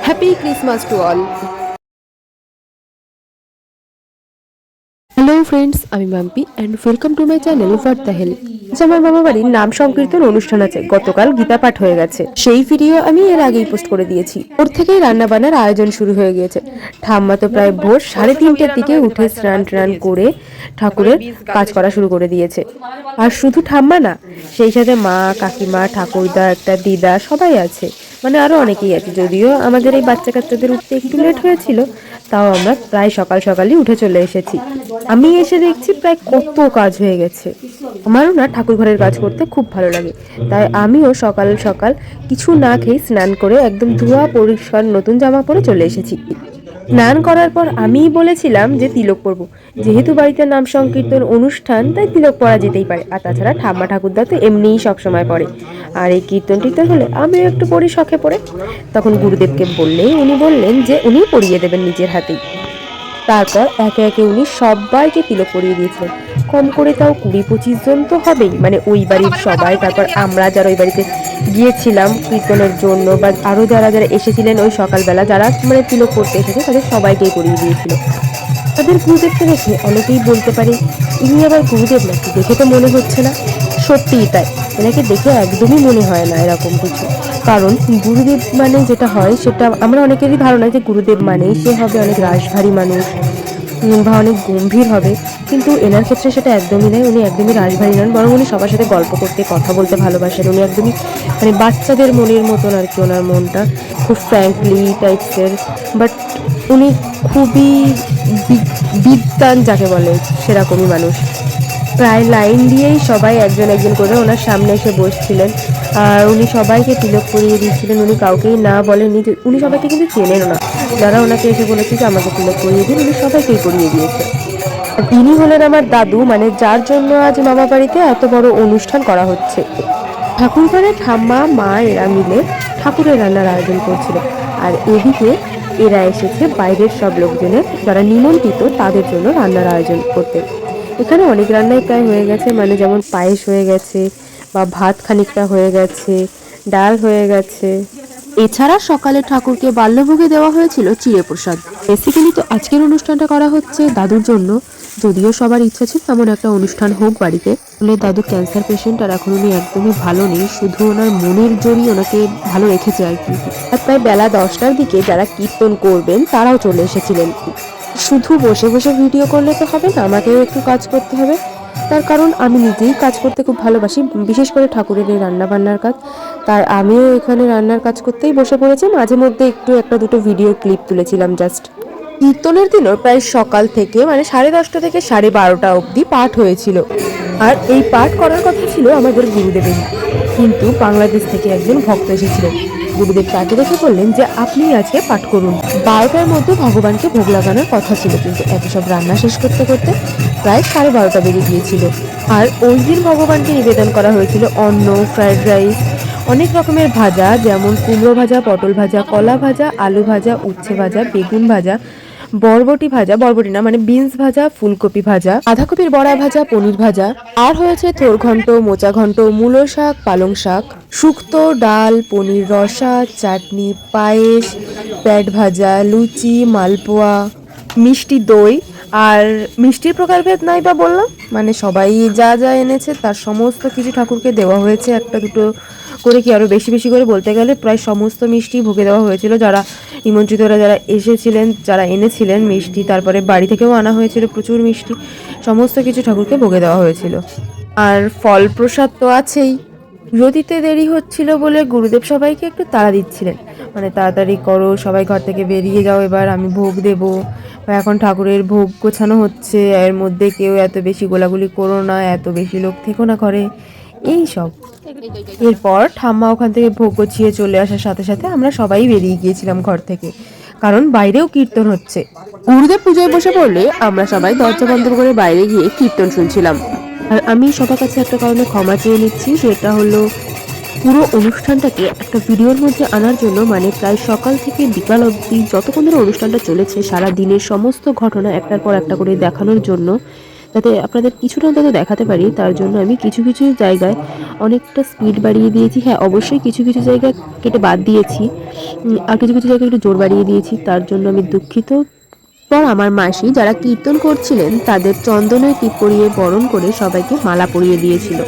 Happy Christmas to all. Hello friends, আমি Mampi and welcome to my channel what the hell. আমার মামা বাড়ির নাম সংকীর্তন অনুষ্ঠান আছে, গতকাল গীতা পাঠ হয়ে গেছে। সেই ভিডিও আমি এর আগেই পোস্ট করে দিয়েছি। ওর থেকেই রান্না বান্নার আয়োজন শুরু হয়ে গিয়েছে। ঠাম্মা তো প্রায় ভোর 3:30টার দিকে উঠে স্নান টান করে ঠাকুরের কাজ করা শুরু করে দিয়েছে। আর শুধু ঠাম্মা না, সেই সাথে মা, কাকিমা, ঠাকুরদা, একটা দিদা সবাই আছে, মানে আরো অনেকেই আছে। যদিও আমাদের এই বাচ্চা কাচ্চাদের উঠতে একটু লেট হয়েছিল, তাও আমরা প্রায় সকাল সকালই উঠে চলে এসেছি। আমি এসে দেখছি প্রায় কত কাজ হয়ে গেছে। আমারও না ঠাকুর ঘরের কাজ করতে খুব ভালো লাগে, তাই আমিও সকাল সকাল কিছু না খেয়ে স্নান করে একদম ধোয়া পরিষ্কার নতুন জামা পরে চলে এসেছি। স্নান করার পর আমিই বলেছিলাম যে তিলক পরব, যেহেতু বাড়িতে নাম সংকীর্তন অনুষ্ঠান, তাই তিলক পরা যেতেই পারে। আর তাছাড়া ঠাম্মা ঠাকুরদা তো এমনিই সবসময় পড়ে, আর এই কীর্তন টীর্তন হলে আমিও একটু পড়ি শখে পড়ে। তখন গুরুদেবকে বললেই উনি বললেন যে উনি পরিয়ে দেবেন নিজের হাতেই। তারপর একে একে উনি সবাইকে তিলক পরিয়ে দিয়েছিলেন। কম করে তাও 20-25 জন তো হবেই, মানে ওই বাড়ির সবাই। তারপর আমরা যারা ওই বাড়িতে গিয়েছিলাম কীর্তনের জন্য, বা আরও যারা যারা এসেছিলেন ওই সকালবেলা, যারা মানে তিলক করতে এসেছে, তাদের সবাইকেই পরিয়ে দিয়েছিল। তাদের গুরুদেবকে দেখে অনেকেই বলতে পারে ইনি আবার গুরুদেব নাকি, দেখে তো মনে হচ্ছে না। সত্যিই তাই, এনাকে দেখে একদমই মনে হয় না এরকম কিছু। কারণ গুরুদেব মানে যেটা হয়, সেটা আমরা অনেকেরই ধারণা যে গুরুদেব মানেই সে হবে অনেক রাশভারী মানুষ বা অনেক গম্ভীর হবে, কিন্তু এনার ক্ষেত্রে সেটা একদমই নয়। উনি একদমই রাশভারী নন, বরং উনি সবার সাথে গল্প করতে, কথা বলতে ভালোবাসেন। উনি একদমই মানে বাচ্চাদের মনের মতন আর কি, ওনার মনটা খুব ফ্র্যাঙ্কলি টাইপসের। বাট উনি খুবই বিদ্বান যাকে বলে, সেরকমই মানুষ। প্রায় লাইন দিয়েই সবাই একজন একজন করে ওনার সামনে এসে বসছিলেন, আর উনি সবাইকে তিলক পরিয়ে দিচ্ছিলেন। উনি কাউকেই না বলেননি, উনি সবাইকে কিন্তু চেনেনও না। যারা ওনাকে এসে বলেছে যে আমাকে তিলক পরিয়ে দিন, উনি সবাইকেই পরিয়ে দিয়েছে। আর ইনি হলেন আমার দাদু, মানে যার জন্য আজ মামা বাড়িতে এত বড় অনুষ্ঠান করা হচ্ছে। ঠাকুর ঘরে ঠাম্মা, মা এরা মিলে ঠাকুরের রান্নার আয়োজন করছিল। আর এদিকে এরা এসেছে বাইরের সব লোকজনের, যারা নিমন্ত্রিত তাদের জন্য রান্নার আয়োজন করতে। এখানে অনেক রান্নাই প্রায় হয়ে গেছে, মানে যেমন পায়েস হয়ে গেছে, বা ভাত খানিকটা হয়ে গেছে, ডাল হয়ে গেছে। এছাড়া সকালে ঠাকুরকে বাল্যভোগে দেওয়া হয়েছিল চিড়ে প্রসাদ। বেসিক্যালি তো আজকের অনুষ্ঠানটা করা হচ্ছে দাদুর জন্য, যদিও সবার ইচ্ছা ছিল এমন একটা অনুষ্ঠান হোক বাড়িতে। বলে দাদু ক্যান্সার পেশেন্ট, আর এখন উনি একদমই ভালো নেই, শুধু ওনার মনের জোরই ওনাকে ভালো রেখেছে আর কি। আর প্রায় বেলা 10টার দিকে যারা কীর্তন করবেন তারাও চলে এসেছিলেন। শুধু বসে বসে ভিডিও করলে তো হবে না, আমাকেও একটু কাজ করতে হবে। তার কারণ আমি নিজেই কাজ করতে খুব ভালোবাসি, বিশেষ করে ঠাকুরের এই রান্না বান্নার কাজ। তার আমিও এখানে রান্নার কাজ করতেই বসে পড়েছি। মাঝে মধ্যে একটু একটা দুটো ভিডিও ক্লিপ তুলেছিলাম জাস্ট। কীর্তনের দিনও প্রায় সকাল থেকে মানে 10:30 থেকে 12:30 অবধি পাঠ হয়েছিল। আর এই পাঠ করার কথা ছিল আমাদের গুরুদেবের, কিন্তু বাংলাদেশ থেকে একজন ভক্ত এসেছিলেন। গুরুদেব তাকে দেখে বললেন যে আপনি আজকে পাঠ করুন। 12টার মধ্যে ভগবানকে ভোগ লাগানোর কথা ছিল, কিন্তু এত সব রান্না শেষ করতে করতে প্রায় 12:30 বেজে গিয়েছিল। আর ওই দিন ভগবানকে নিবেদন করা হয়েছিল অন্ন, ফ্রাইড রাইস, অনেক রকমের ভাজা, যেমন কুমড়ো ভাজা, পটল ভাজা, কলা ভাজা, আলু ভাজা, উচ্ছে ভাজা, বেগুন ভাজা, বরবটি ভাজা, বরবটি না মানে বিনস ভাজা, ফুলকপি ভাজা, বাঁধাকপির বড়া ভাজা, পনির ভাজা, আর হয়েছে থোর ঘন্ট, মোচা ঘন্ট, মূলো শাক, পালং শাক, শুক্তো, ডাল, পনির রসা, চাটনি, পায়েস, পেট ভাজা, লুচি, মালপোয়া, মিষ্টি দই। আর মিষ্টির প্রকারভেদ নাই বা বললাম, মানে সবাই যা যা এনেছে তার সমস্ত কিছু ঠাকুরকে দেওয়া হয়েছে, একটা দুটো করে কি আরও বেশি বেশি করে বলতে গেলে প্রায় সমস্ত মিষ্টি ভোগে দেওয়া হয়েছিল। যারা নিমন্ত্রিতরা যারা এসেছিলেন, যারা এনেছিলেন মিষ্টি, তারপরে বাড়ি থেকেও আনা হয়েছিল প্রচুর মিষ্টি, সমস্ত কিছু ঠাকুরকে ভোগে দেওয়া হয়েছিল। আর ফল প্রসাদ তো আছেই। রতিতে দেরি হচ্ছিল বলে গুরুদেব সবাইকে একটু তাড়া দিচ্ছিলেন, মানে তাড়াতাড়ি করো, সবাই ঘর থেকে বেরিয়ে যাও, এবার আমি ভোগ দেবো, বা এখন ঠাকুরের ভোগ গোছানো হচ্ছে, এর মধ্যে কেউ এত বেশি গোলাগুলি করো না, এত বেশি লোক থেকো না ঘরে, এই সব। এরপর ঠাম্মা ওখান থেকে ভোগ গুছিয়ে চলে আসার সাথে সাথে আমরা সবাই বেরিয়ে গিয়েছিলাম ঘর থেকে, কারণ বাইরেও কীর্তন হচ্ছে। গুরুদেব পুজোয় বসে পড়লে আমরা সবাই দরজা বন্ধ করে বাইরে গিয়ে কীর্তন শুনছিলাম। আর আমি সবার কাছে একটা কারণে ক্ষমা চেয়ে নিচ্ছি, সেটা হলো পুরো অনুষ্ঠানটাকে একটা ভিডিওর মধ্যে আনার জন্য, মানে প্রায় সকাল থেকে বিকাল অবধি যতক্ষণ ধরে অনুষ্ঠানটা চলেছে সারা দিনের সমস্ত ঘটনা একটার পর একটা করে দেখানোর জন্য যাতে আপনাদের কিছুটা অন্তত দেখাতে পারি, তার জন্য আমি কিছু কিছু জায়গায় অনেকটা স্পিড বাড়িয়ে দিয়েছি। হ্যাঁ, অবশ্যই কিছু কিছু জায়গায় কেটে বাদ দিয়েছি, আর কিছু কিছু জায়গায় একটু জোর বাড়িয়ে দিয়েছি, তার জন্য আমি দুঃখিত। পর আমার মাসি যারা কীর্তন করছিলেন তাদের চন্দনের টিপ পরিয়ে বরণ করে সবাইকে মালা পরিয়ে দিয়েছিল।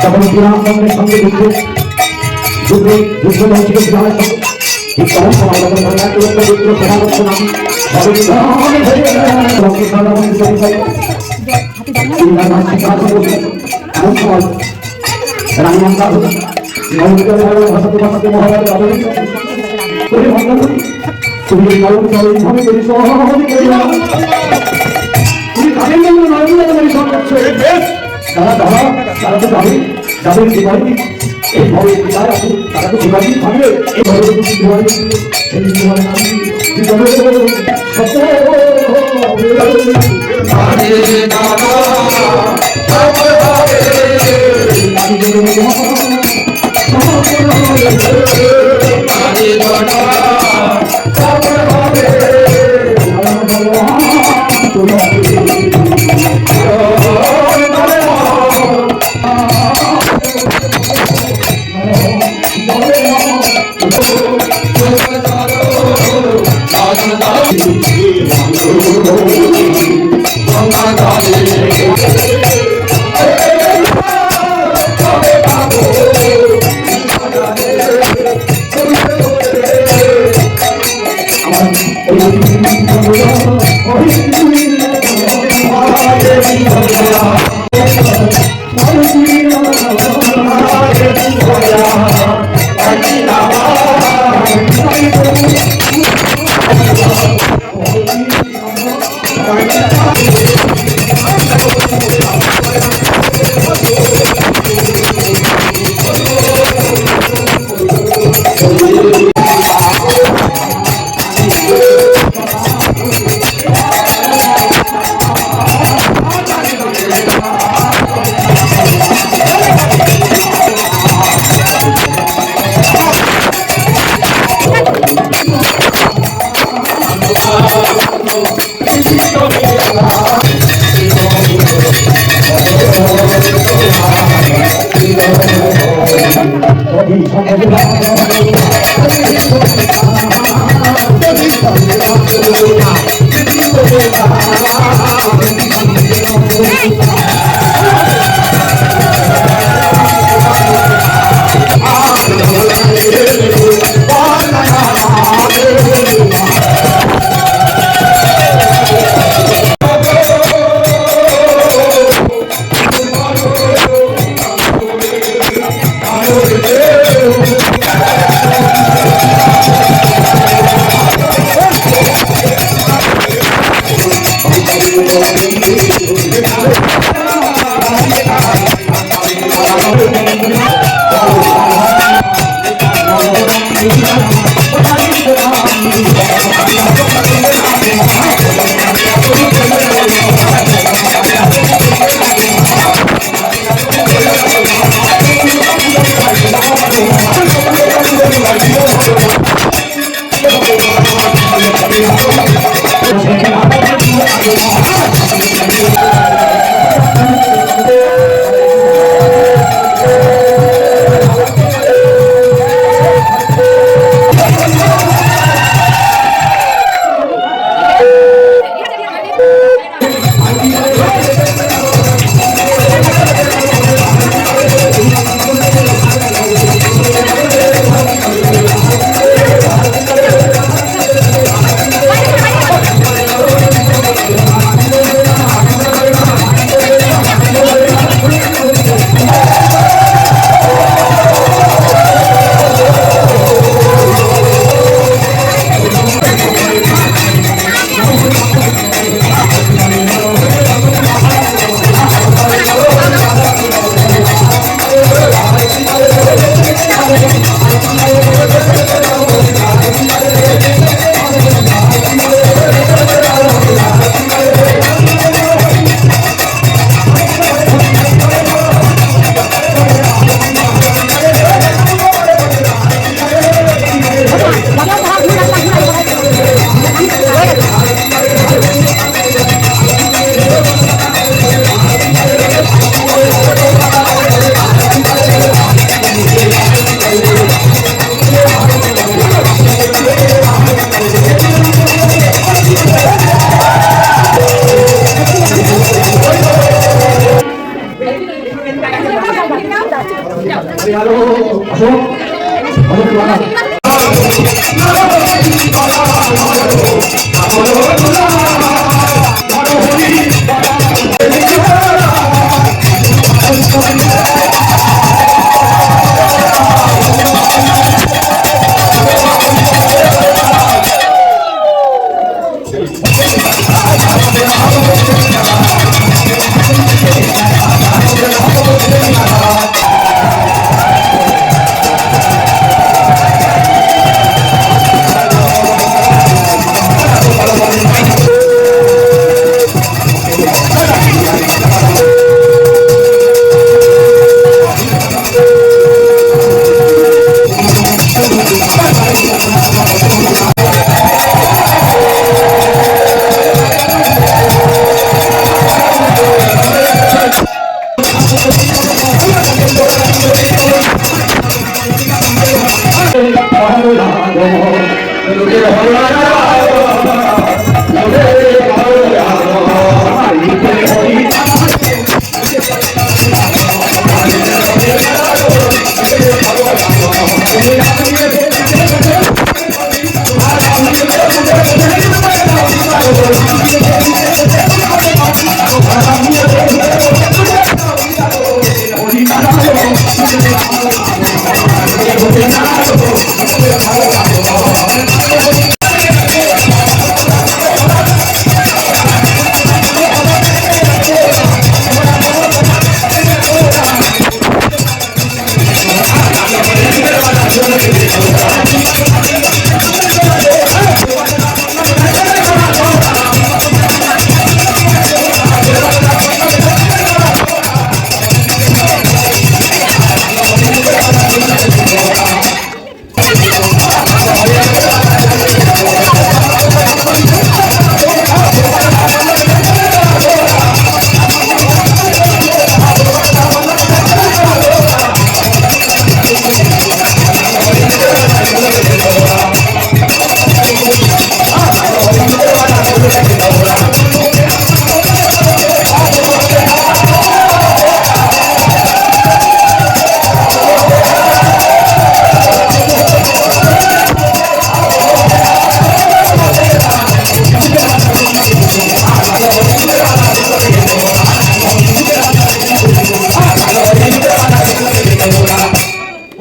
যখন বিরামবন্ধের সঙ্গে যুদ্ধ হয়েছিল বিরামের সঙ্গে ঠিক তখন সমালোচনা তারা তো যাবে যাদের জীবনে এইভাবে পিতায় আছে তারা তো জীবনই থাকবে এইভাবে জীবনে সেই জীবনে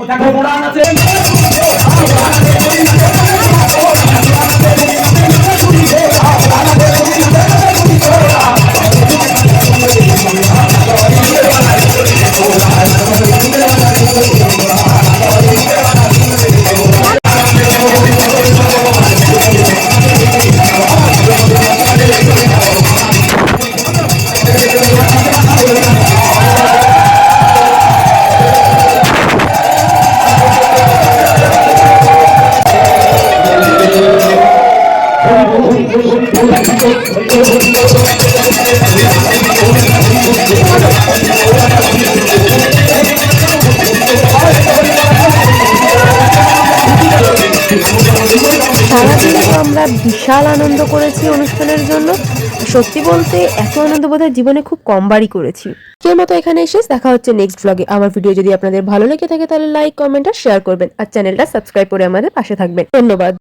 দেখো মোড়ান আছে সারাদিনে তো আমরা বিশাল আনন্দ করেছি অনুষ্ঠানের জন্য। সত্যি বলতে এত আনন্দ বোধহয় জীবনে খুব কমবারই করেছি। কেউ মতো এখানে এসে দেখা হচ্ছে নেক্সট ব্লগে। আমার ভিডিও যদি আপনাদের ভালো লেগে থাকে তাহলে লাইক, কমেন্ট আর শেয়ার করবেন, আর চ্যানেলটা সাবস্ক্রাইব করে আমাদের পাশে থাকবেন। ধন্যবাদ।